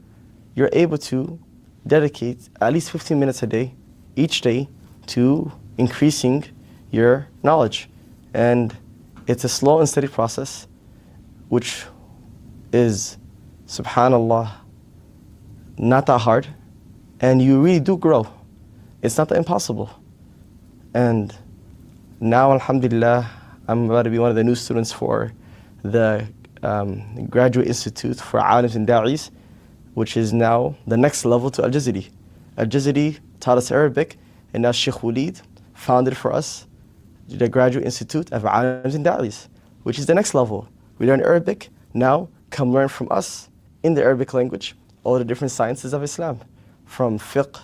you're able to dedicate at least 15 minutes a day, each day, to increasing your knowledge. And it's a slow and steady process, which is, subhanallah, not that hard. And you really do grow. It's not that impossible. And now, alhamdulillah, I'm about to be one of the new students for the Graduate Institute for Aalims and Daiis, which is now the next level to Al-Jazari. Al-Jazari taught us Arabic, and now Sheikh Walid founded for us the Graduate Institute of Aalims and Daiis, which is the next level. We learn Arabic, now come learn from us in the Arabic language all the different sciences of Islam, from fiqh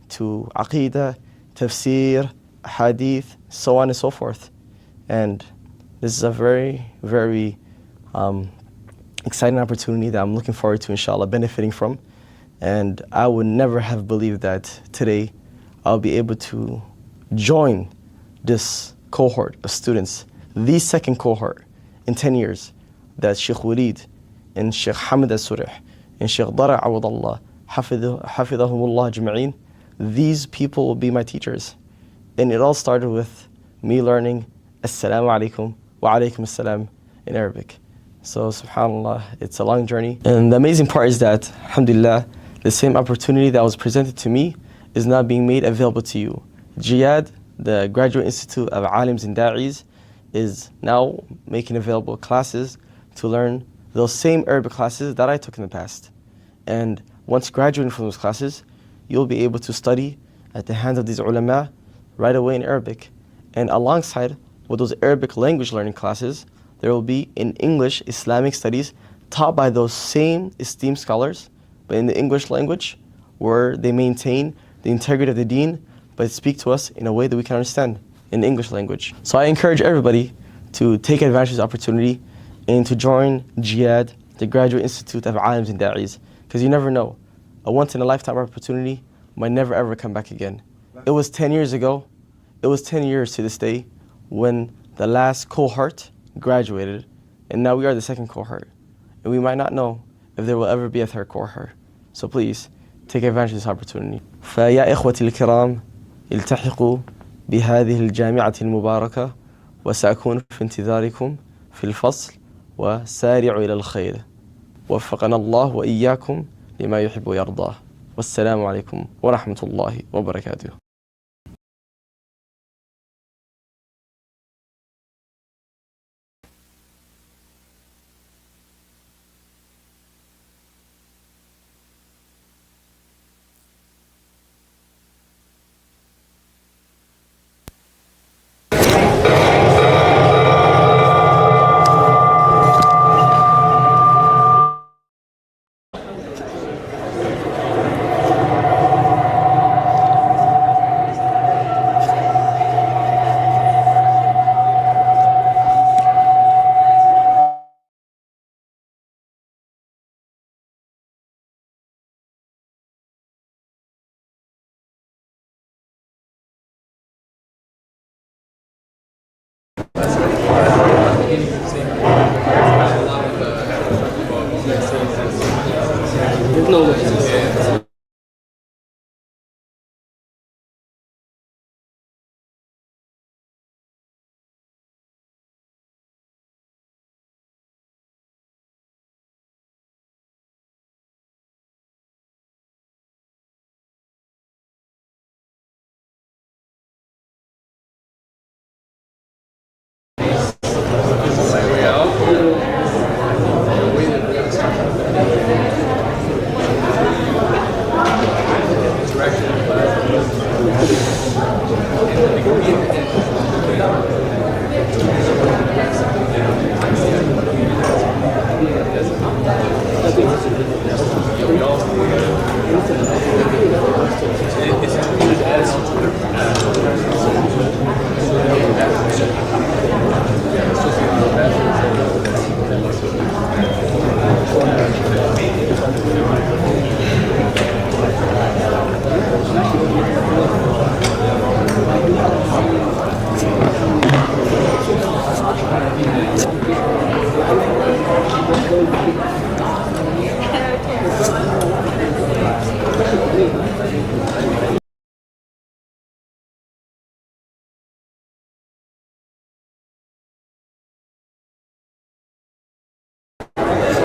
to aqidah, tafsir, hadith, so on and so forth. And this is a very, very exciting opportunity that I'm looking forward to, inshallah, benefiting from. And I would never have believed that today I'll be able to join this cohort of students, the second cohort in 10 years, that Sheikh Walid and Sheikh Hamad Al-Surayh and Sheikh Dar Al-Farooq Hafidhahumullah Jama'een. These people will be my teachers. And it all started with me learning Assalamu alaikum wa alaikum assalam in Arabic. So subhanAllah, it's a long journey. And the amazing part is that, alhamdulillah, the same opportunity that was presented to me is now being made available to you. Jiyad, the Graduate Institute of Aalims and Daiis, is now making available classes to learn those same Arabic classes that I took in the past. And once graduating from those classes, you'll be able to study at the hands of these ulama right away in Arabic. And alongside with those Arabic language learning classes, there will be in English Islamic studies taught by those same esteemed scholars, but in the English language, where they maintain the integrity of the deen, but speak to us in a way that we can understand in the English language. So I encourage everybody to take advantage of this opportunity and to join Jihad, the Graduate Institute of Aalims and Daiis, because you never know. A once-in-a-lifetime opportunity might never ever come back again. It was 10 years ago, it was 10 years to this day when the last cohort graduated, and now we are the second cohort. And we might not know if there will ever be a third cohort. So please, take advantage of this opportunity. فيا إخوتي الكرام التحقوا بهذه الجامعة المباركة وسأكون في انتظاركم في الفصل وسارعوا إلى الخير. وفقنا الله وإياكم لما يحب ويرضاه. والسلام عليكم ورحمة الله وبركاته.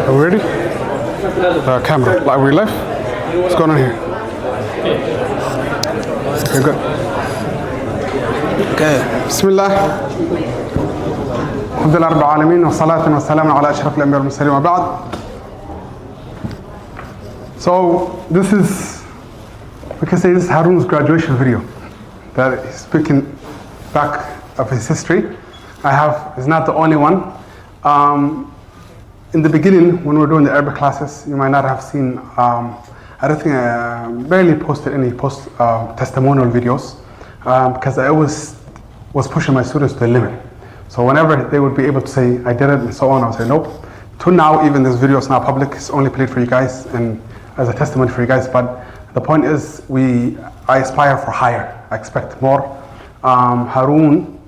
Are we ready? Camera, are we live? What's going on here? Okay, good. Okay, Bismillah. Alhamdulillah Rabbil Alameen wa salatu wa salam ala ashraf al-anbiya wal mursalin wa ba'd. So this is, we can say this is Harun's graduation video. That he's speaking back of his history. He's not the only one. In the beginning, when we were doing the Arabic classes, you might not have seen, I don't think I barely posted any testimonial videos because I always was pushing my students to the limit. So whenever they would be able to say, I did it and so on, I would say, nope. Till now, even this video is not public, it's only played for you guys and as a testimony for you guys. But the point is, I aspire for higher, I expect more. Harun,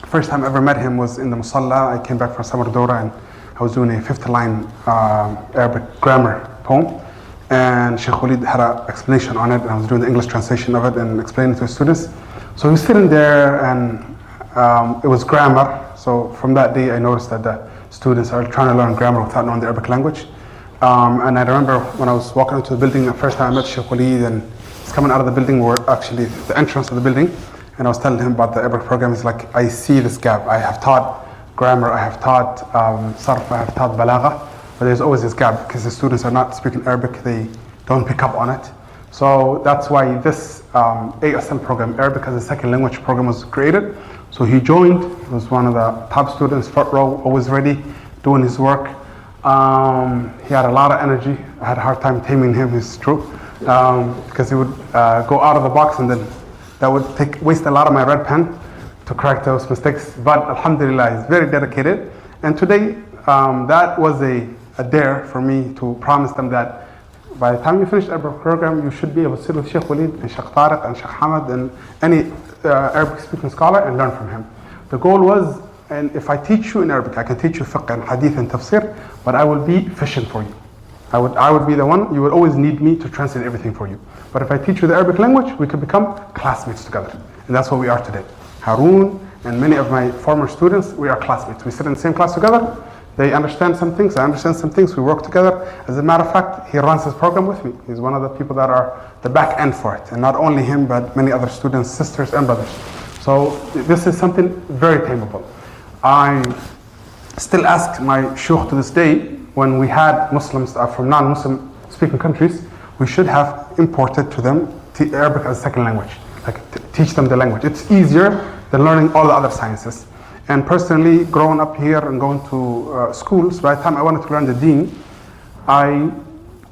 first time I ever met him was in the Musalla. I came back from Summer Dora and I was doing a 50 line Arabic grammar poem, and Sheikh Walid had an explanation on it, and I was doing the English translation of it and explaining it to the students. So he was sitting there, and it was grammar. So from that day, I noticed that the students are trying to learn grammar without knowing the Arabic language. And I remember when I was walking into the building, the first time I met Sheikh Walid, and he's coming out of the building, we're actually the entrance of the building, and I was telling him about the Arabic program. He's like, I see this gap. I have taught grammar, I have taught sarf, I have taught balagha, but there's always this gap because the students are not speaking Arabic, they don't pick up on it. So that's why this ASL program, Arabic as a second language program, was created. So he joined, he was one of the top students, front row, always ready, doing his work. He had a lot of energy. I had a hard time taming him, it's true, because he would go out of the box, and then that would waste a lot of my red pen to correct those mistakes. But alhamdulillah, he's very dedicated. And today, that was a dare for me to promise them that by the time you finish the Arabic program, you should be able to sit with Sheikh Walid and Sheikh Tariq and Sheikh Hamad and any Arabic speaking scholar and learn from him. The goal was, and if I teach you in Arabic, I can teach you fiqh and hadith and tafsir, but I will be fishing for you. I would be the one, you would always need me to translate everything for you. But if I teach you the Arabic language, we could become classmates together. And that's what we are today. Harun and many of my former students, we are classmates. We sit in the same class together. They understand some things, I understand some things, we work together. As a matter of fact, he runs his program with me. He's one of the people that are the back end for it. And not only him, but many other students, sisters and brothers. So this is something very tameable. I still ask my shuyukh to this day, when we had Muslims from non-Muslim speaking countries, we should have imported to them Arabic as a second language. Like teach them the language. It's easier than learning all the other sciences. And personally, growing up here and going to schools, by the time I wanted to learn the deen, I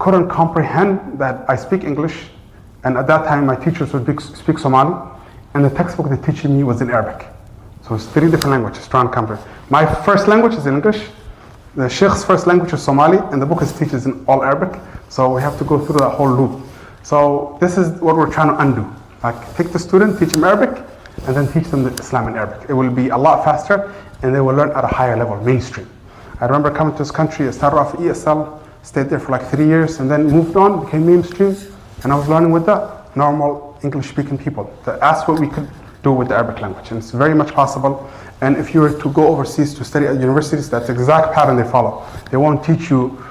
couldn't comprehend that I speak English, and at that time my teachers would speak Somali, and the textbook they're teaching me was in Arabic. So it's 3 different languages, trying to comprehend. My first language is in English, the Sheikh's first language is Somali, and the book is teaches in all Arabic, so we have to go through that whole loop. So this is what we're trying to undo. Like take the student, teach them Arabic, and then teach them the Islam in Arabic. It will be a lot faster, and they will learn at a higher level, mainstream. I remember coming to this country, I started off ESL, stayed there for like 3 years, and then moved on, became mainstream, and I was learning with the normal English-speaking people. That's what we could do with the Arabic language, and it's very much possible. And if you were to go overseas to study at universities, that's the exact pattern they follow. They won't teach you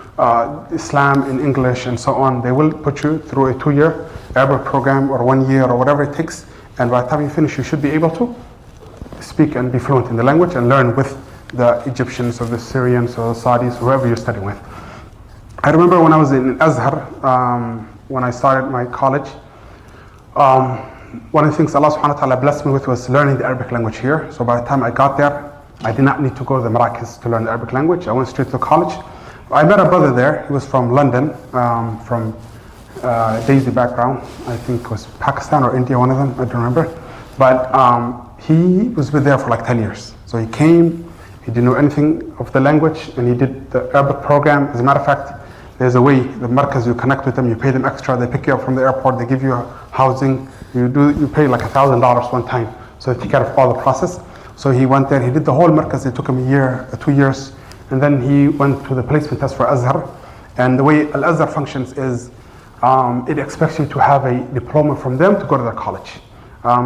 Islam in English and so on. They will put you through a 2-year Arabic program or 1 year or whatever it takes, and by the time you finish, you should be able to speak and be fluent in the language and learn with the Egyptians or the Syrians or the Saudis, whoever you're studying with. I remember when I was in Azhar, when I started my college, one of the things Allah subhanahu wa ta'ala blessed me with was learning the Arabic language here. So by the time I got there, I did not need to go to the Marrakech to learn the Arabic language. I went straight to college. I met a brother there. He was from London, from Daiis background. I think it was Pakistan or India, one of them. I don't remember. But he was there for like 10 years. So he came, he didn't know anything of the language, and he did the Arabic program. As a matter of fact, there's a way, the markaz, you connect with them, you pay them extra, they pick you up from the airport, they give you housing, you pay like $1,000 one time. So they take care of all the process. So he went there, he did the whole markaz, it took him a year, 2 years, and then he went to the placement test for Azhar. And the way Al-Azhar functions is, it expects you to have a diploma from them to go to their college.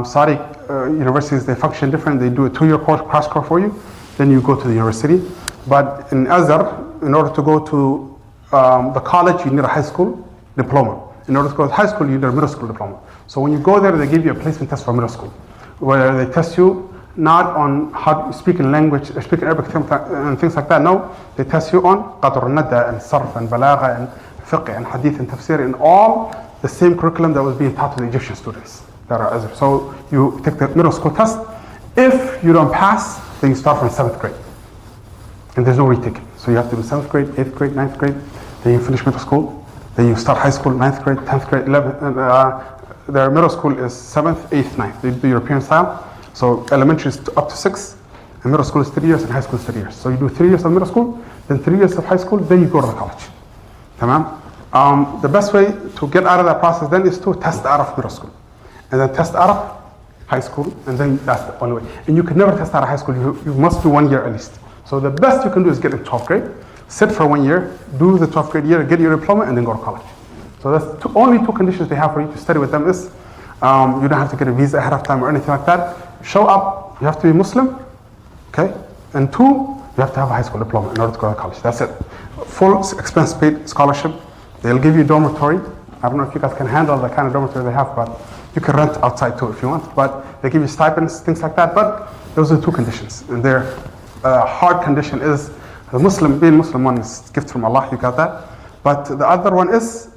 Saudi universities, they function different. They do a 2-year course, crash course for you, then you go to the university. But in Azhar, in order to go to the college, you need a high school diploma. In order to go to high school, you need a middle school diploma. So when you go there, they give you a placement test for middle school, where they test you not on how you speak in language, speak in Arabic and things like that. No, they test you on qadr al-nada and sarf and balagha and fiqh and hadith and tafsir and all the same curriculum that was being taught to the Egyptian students that are Azhar. So you take the middle school test. If you don't pass, then you start from 7th grade. And there's no retake. So you have to do 7th grade, 8th grade, 9th grade, then you finish middle school, then you start high school, 9th grade, 10th grade, 11th. Their middle school is 7th, 8th, 9th. They do European style. So elementary is up to 6, and middle school is 3 years, and high school is 3 years. So you do 3 years of middle school, then 3 years of high school, then you go to the college. Tamam? The best way to get out of that process then is to test out of middle school. And then test out of high school, and then that's the only way. And you can never test out of high school, you must do 1 year at least. So the best you can do is get in 12th grade, sit for 1 year, do the 12th grade year, get your diploma, and then go to college. So that's only 2 conditions they have for you to study with them is, you don't have to get a visa ahead of time or anything like that. Show up, you have to be Muslim, okay? And 2, you have to have a high school diploma in order to go to college. That's it. Full expense paid scholarship. They'll give you dormitory. I don't know if you guys can handle the kind of dormitory they have, but you can rent outside too if you want. But they give you stipends, things like that. But those are the 2 conditions. And their hard condition is the Muslim, being Muslim one is a gift from Allah, you got that. But the other one is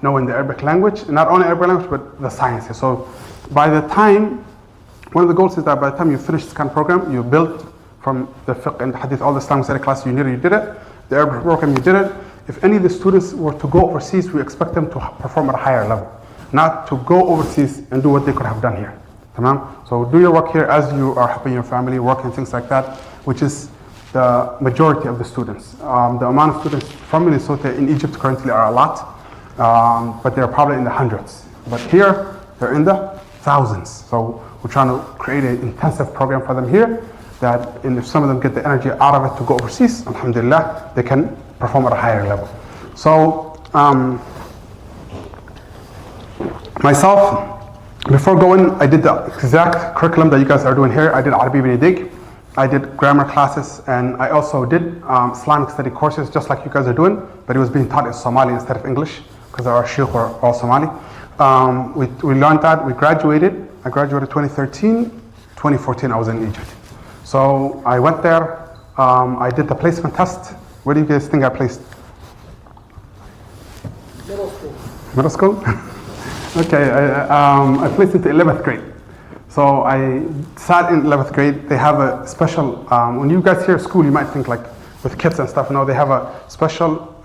knowing the Arabic language, not only Arabic language, but the sciences. So by the time, one of the goals is that by the time you finish this kind of program, you build from the fiqh and the hadith, all the Islamic study class you did it, the Arabic program you did it. If any of the students were to go overseas, we expect them to perform at a higher level, not to go overseas and do what they could have done here. Tamam? So do your work here as you are helping your family, work and things like that, which is the majority of the students. The amount of students from Minnesota in Egypt currently are a lot, but they're probably in the hundreds. But here, they're in the thousands. So we're trying to create an intensive program for them here that, and if some of them get the energy out of it to go overseas, alhamdulillah, they can perform at a higher level. So myself, before going, I did the exact curriculum that you guys are doing here. I did Arabi bin Dig, I did grammar classes, and I also did Islamic study courses just like you guys are doing, but it was being taught in Somali instead of English because our shaykh were all Somali. We learned that, we graduated. I graduated 2013, 2014 I was in Egypt. So I went there, I did the placement test. Where do you guys think I placed? Middle school. Middle school? Okay, I placed into 11th grade. So I sat in 11th grade. They have a special, when you guys hear school, you might think like with kids and stuff. No, they have a special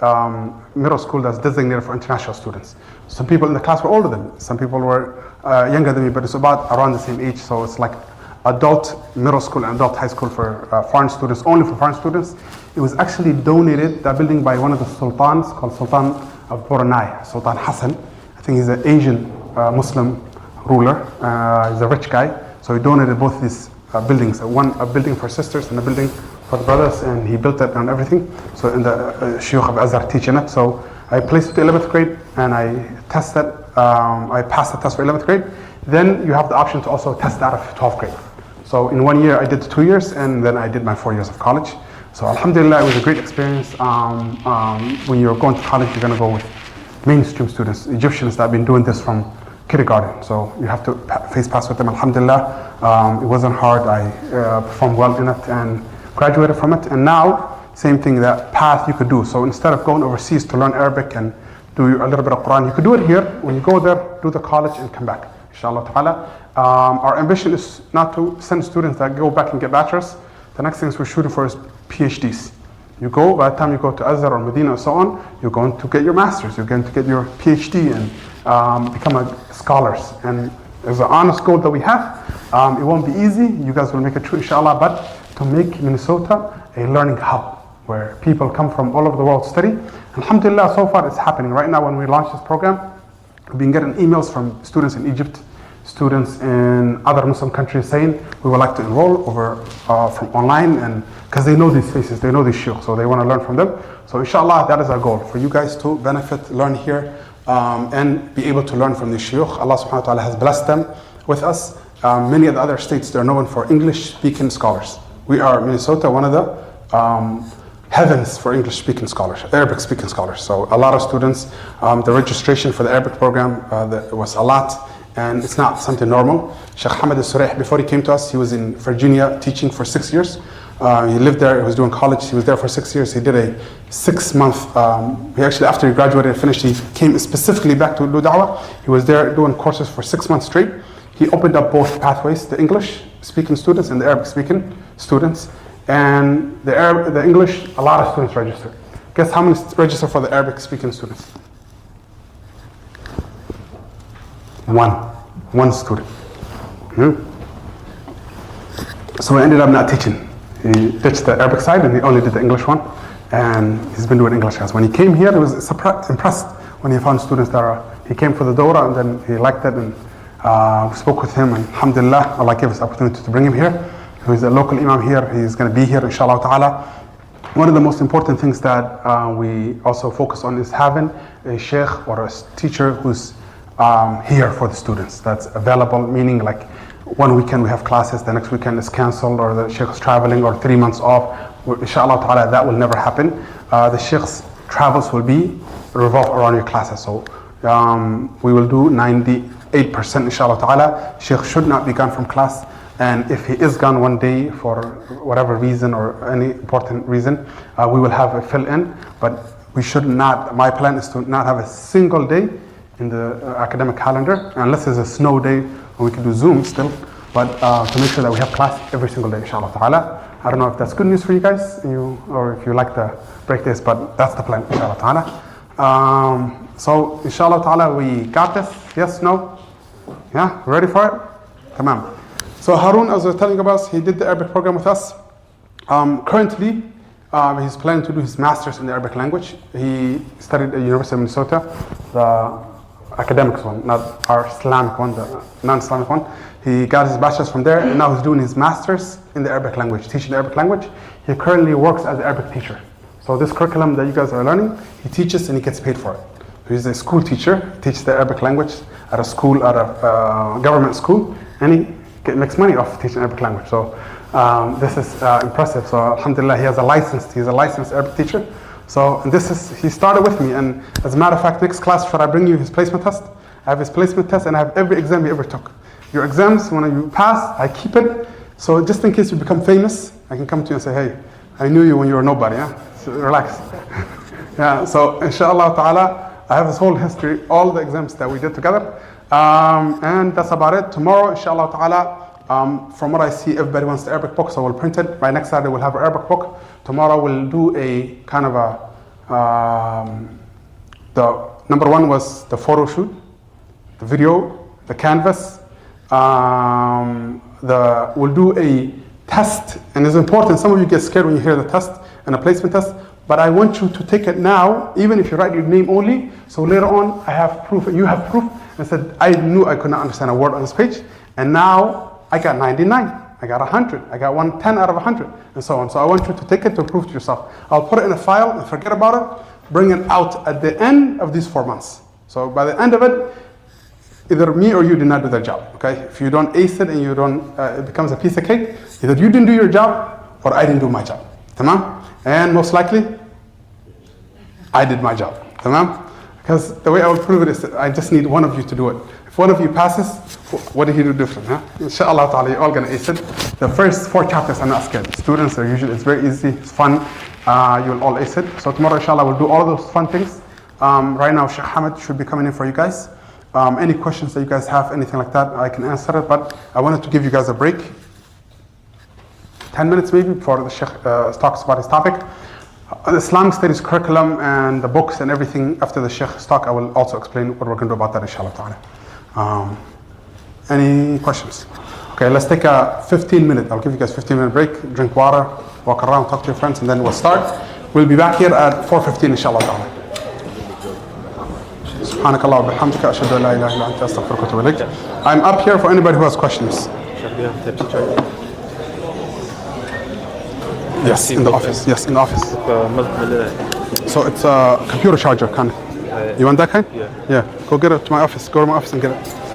middle school that's designated for international students. Some people in the class were older than me. Some people were younger than me, but it's about around the same age. So it's like adult middle school and adult high school for foreign students, only for foreign students. It was actually donated, that building, by one of the sultans called Sultan of Brunei, Sultan Hassan. I think he's an Asian Muslim ruler. He's a rich guy. So he donated both these buildings, a building for sisters and a building for the brothers, and he built it and everything. So in the Shaykh of Azhar teaching it. So I placed it to 11th grade and I tested, I passed the test for 11th grade. Then you have the option to also test out of 12th grade. So in 1 year I did 2 years, and then I did my 4 years of college. So alhamdulillah, it was a great experience. When you're going to college, you're going to go with mainstream students, Egyptians that have been doing this from kindergarten. So you have to pass with them, alhamdulillah. It wasn't hard. I performed well in it and graduated from it. And now, same thing, that path you could do. So instead of going overseas to learn Arabic and do a little bit of Quran, you could do it here. When you go there, do the college and come back, inshallah ta'ala. Our ambition is not to send students that go back and get bachelors. The next thing we're shooting for is PhDs. You go, by the time you go to Azhar or Medina or so on, you're going to get your master's, you're going to get your PhD and become a scholars. And there's an honest goal that we have. It won't be easy, you guys will make it true inshallah, but to make Minnesota a learning hub where people come from all over the world to study. Alhamdulillah, so far it's happening. Right now when we launch this program, we've been getting emails from students in Egypt, students in other Muslim countries saying we would like to enroll over from online, and because they know these faces, they know these shuyukh, so they want to learn from them. So inshallah, that is our goal, for you guys to benefit, learn here, and be able to learn from these shuyukh. Allah subhanahu wa ta'ala has blessed them with us. Many of the other states, they're known for English-speaking scholars. We are, Minnesota, one of the heavens for English-speaking scholars, Arabic-speaking scholars. So a lot of students, the registration for the Arabic program was a lot, and it's not something normal. Sheikh Hamad Al-Surayh, before he came to us, he was in Virginia teaching for 6 years. He lived there, he was doing college, he was there for 6 years. He did a 6-month, he actually, after he graduated and finished, he came specifically back to do da'wah. He was there doing courses for 6 months straight. He opened up both pathways, the English-speaking students and the Arabic-speaking students. And the English, a lot of students register. Guess how many register for the Arabic-speaking students? One student. So we ended up not teaching. He ditched the Arabic side and he only did the English one. And he's been doing English class. When he came here, he was impressed when he found students that he came for the Dawrah and then he liked it, and we spoke with him, and alhamdulillah, Allah gave us the opportunity to bring him here. He's a local imam here. He's going to be here inshallah ta'ala. One of the most important things that we also focus on is having a sheikh or a teacher who's here for the students, that's available, meaning like one weekend we have classes, the next weekend is cancelled, or the sheikh is traveling, or 3 months off. Inshallah ta'ala, that will never happen. The sheikh's travels will be revolve around your classes. So we will do 98% inshallah ta'ala. Sheikh should not be gone from class. And if he is gone one day for whatever reason or any important reason, we will have a fill-in. But we should not, my plan is to not have a single day in the academic calendar, unless there's a snow day, we can do Zoom still, but to make sure that we have class every single day, inshallah ta'ala. I don't know if that's good news for you guys, or if you like the break days, but that's the plan, inshallah ta'ala. So, inshallah ta'ala, we got this. Yes, no? Yeah, ready for it? Tamam. So Harun, as I was telling about, he did the Arabic program with us. Currently, he's planning to do his master's in the Arabic language. He studied at the University of Minnesota, the academics one, not our Islamic one, the non-Islamic one. He got his bachelor's from there, and now he's doing his master's in the Arabic language, teaching the Arabic language. He currently works as an Arabic teacher. So this curriculum that you guys are learning, he teaches and he gets paid for it. He's a school teacher, he teaches the Arabic language at a school, at a government school, and he makes money off teaching Arabic language. So this is impressive. So alhamdulillah, he's a licensed Arabic teacher. So he started with me, and as a matter of fact, next class, should I bring you his placement test? I have his placement test, and I have every exam he ever took. Your exams, when you pass, I keep it. So just in case you become famous, I can come to you and say, hey, I knew you when you were nobody, yeah? So relax. Yeah, so inshallah ta'ala, I have his whole history, all the exams that we did together. And that's about it. Tomorrow, inshallah ta'ala, from what I see, everybody wants the Arabic book, so we'll print it. By next Saturday, we'll have an Arabic book. Tomorrow, we'll do a kind of the number one was the photo shoot, the video, the canvas. We'll do a test, and it's important. Some of you get scared when you hear the test and a placement test, but I want you to take it now, even if you write your name only. So later on, I have proof, and you have proof. I said, I knew I could not understand a word on this page, and now I got 99, I got 100, I got 110 out of 100, and so on. So I want you to take it to prove to yourself. I'll put it in a file and forget about it, bring it out at the end of these 4 months. So by the end of it, either me or you did not do the job, okay? If you don't ace it and you don't, it becomes a piece of cake, either you didn't do your job or I didn't do my job, tamam? And most likely, I did my job, tamam? Because the way I will prove it is that I just need one of you to do it. If one of you passes, what did he do different, huh? Inshallah ta'ala, you're all gonna ace it. The first 4 chapters, I'm not scared. Students are usually, it's very easy, it's fun. You will all ace it. So tomorrow, inshallah, we'll do all of those fun things. Right now, Sheikh Hamad should be coming in for you guys. Any questions that you guys have, anything like that, I can answer it, but I wanted to give you guys a break. 10 minutes maybe before the Sheikh talks about his topic. The Islamic studies curriculum and the books and everything after the Sheikh's talk, I will also explain what we're going to do about that, inshallah ta'ala. Any questions? Okay, let's take a 15-minute. I'll give you guys a 15-minute break. Drink water, walk around, talk to your friends, and then we'll start. We'll be back here at 4:15, inshallah ta'ala. سبحانك اللهم وبحمدك أشهد أن لا إله إلا أنت أستغفرك وأتوب إليك. I'm up here for anybody who has questions. Yes, in the office. Yes, in the office. So it's a computer charger kind. You want that kind? Yeah. Yeah. Go get it to my office. Go to my office and get it.